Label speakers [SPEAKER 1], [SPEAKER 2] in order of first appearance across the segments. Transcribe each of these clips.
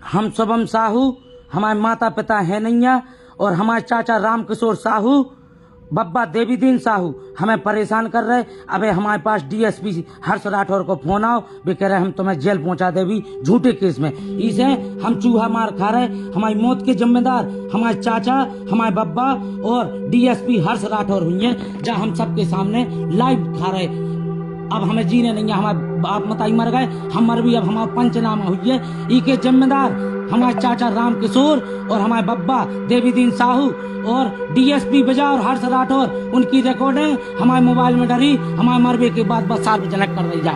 [SPEAKER 1] हम शुभम साहू, हमारे माता पिता है नैया और हमारे चाचा राम किशोर साहू, बब्बा देवीदीन साहू हमें परेशान कर रहे। अबे हमारे पास डीएसपी हर्ष राठौर को फोन आओ, वे कह रहे हम तुम्हें जेल पहुंचा देवी झूठे केस में। इसे हम चूहा मार खा रहे। हमारी मौत के जिम्मेदार हमारे चाचा, हमारे बब्बा और डीएसपी हर्ष राठौर हुई हैं, जहाँ हम सबके सामने लाइव खा रहे। अब हमें जीने नहीं है, हमारे बाप मताई मर गए, हम मर भी, अब हमारा पंचनामा हुई है। इके जिम्मेदार हमारे चाचा राम किशोर और हमारे बब्बा देवीदीन साहू और डीएसपी बजा और हर्ष राठौर, उनकी रिकॉर्डिंग हमारे मोबाइल में डरी। हमारे मरबे के बाद बस सार्वजनिक कर रही जा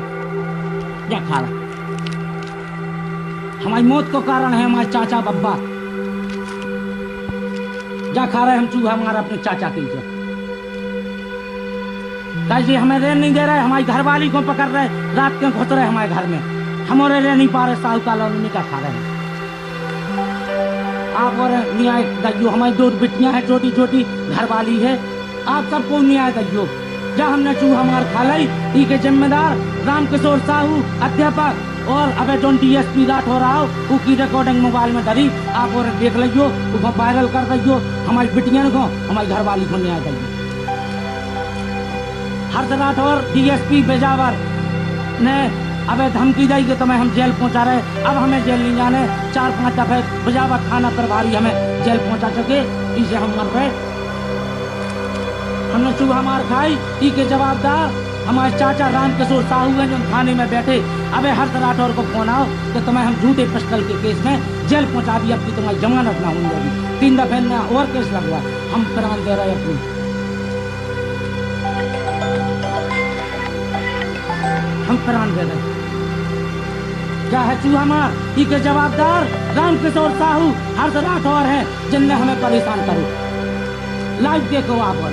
[SPEAKER 1] खा रहा। हमारी मौत को कारण है हमारे चाचा बब्बा, जा खा रहे हम चूहा हमारा अपने चाचा के। जी हमें रहने नहीं दे रहे, हमारी घरवाली को पकड़ रहे, रात के घुस रहे हमारे घर में, हमारे रह नहीं पा रहे। साहू कॉलोनी का खा रहे हैं आप और न्याय दइयो। हमारी 2 बिटियां हैं, छोटी छोटी घरवाली है, आप सबको न्याय दइयो। जब हमने चूहा मार खा ली, इसके जिम्मेदार राम किशोर साहू अध्यापक और अबे जो डीएसपी राठौर आओ, उसकी रिकॉर्डिंग मोबाइल में धरी, आप और देख लियो, उसको वायरल कर दइयो। हमारी बिटियां को, हमारी घरवाली को न्याय दइयो। हर्ष राठौर डीएसपी बेजावर ने अबे धमकी दी कि तुम्हें हम जेल पहुंचा रहे। अब हमें जेल नहीं जाने, 4-5 दफे बेजावर थाना प्रभारी हमें जेल पहुंचा चुके, इसे हम मर रहे। हमने चूहा मार खाई, इसके जवाबदार हमारे चाचा राम किशोर साहू हैं जो थाने में बैठे। अबे हर्ष राठौर को फोन आओ कि तुम्हें हम झूठे पिस्टल के केस में जेल पहुंचा दी, अब की तुम्हारी जमानत ना होगी। 3 दफे और केस लगवा, हम प्राण दे रहे अपनी, हम प्राण दे रहे। क्या है चूहा मार, इसके जवाबदार राम किशोर साहू हर्ष राठौर हैं, जिनने हमें परेशान करो। लाइव देखो आप, और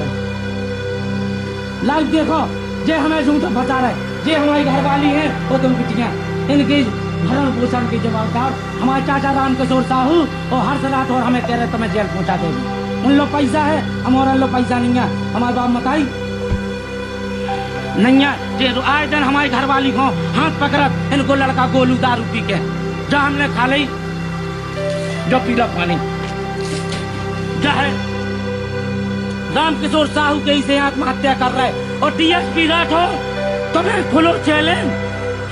[SPEAKER 1] लाइव देखो, जे हमें झूठ बता रहे, जे हमारी घरवाली है वो तुम बिटियां, इनकी भरण पोषण के जवाबदार हमारे चाचा राम किशोर साहू और हर्ष राठौर हमें कह रहे तुम्हें जेल पहुंचा देगी। उन लोग पैसा है, हमारा लोग पैसा नहीं है। हमारे बाप मताई नहीं है, आए दिन हमारी घरवाली को हाथ पकड़त, इनको लड़का गोलू दारू पी के, जो हमने खा ली, जो पीला पानी, जो है राम किशोर साहू के इसे आत्महत्या कर रहे। और डीएसपी राठौर तुम्हें खुलो चैलेंज,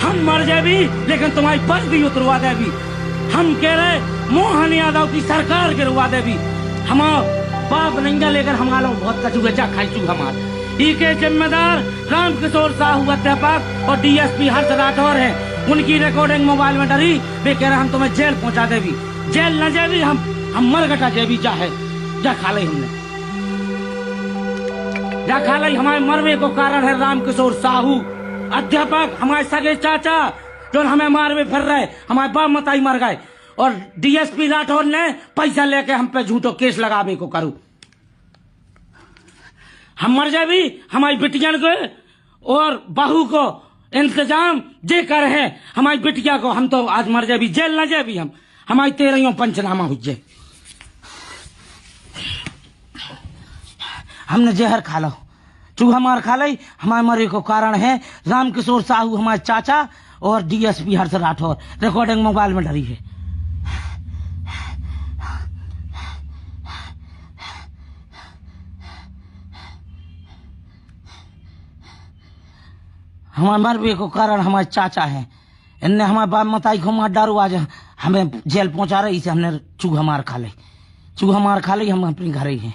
[SPEAKER 1] हम मर जाए भी लेकिन तुम्हारी बस भी उतरवा दे भी। हम कह रहे मोहन यादव की सरकार गिरवा दे भी। हमारा बाप नहीं है लेकिन हमारा बहुत कचू जा खाई चू हमारे। इसके जिम्मेदार राम किशोर साहू अध्यापक और डीएसपी हर्ष राठौर हैं, उनकी रिकॉर्डिंग मोबाइल में डरी। वे कह रहे हम तुम्हें जेल पहुंचा देवी, जेल न जाए भी, हम मर गटा जेबी चाहे जा खा ली, हमने जा खा ली। हमारे मरने को कारण है राम किशोर साहू अध्यापक, हमारे सगे चाचा जो हमें मारवे फिर रहे, हमारे बाप मताई मर गए। और डीएसपी राठौर ने पैसा लेके हम पे झूठो केस लगावे को करूं। हम मर जाए भी, हमारी बिटिया को और बहू को इंतजाम जे कर है, हमारी बिटिया को हम तो आज मर जाए भी, जेल न जाए भी, हम हमारी 13 पंचनामा हो जाए। हमने जहर खा लो, चूहा मार खा ली, हमारे मरे को कारण है राम किशोर साहू हमारे चाचा और डीएसपी हर्ष राठौर। रिकॉर्डिंग मोबाइल में डरी है। हमारे मरबे को कारण हमारे चाचा हैं, इनने हमारे बाप मताई को मार डारू, आज हमें जेल पहुंचा रही। इसे हमने चूहा मार खा ली, हम अपने घर ही हैं।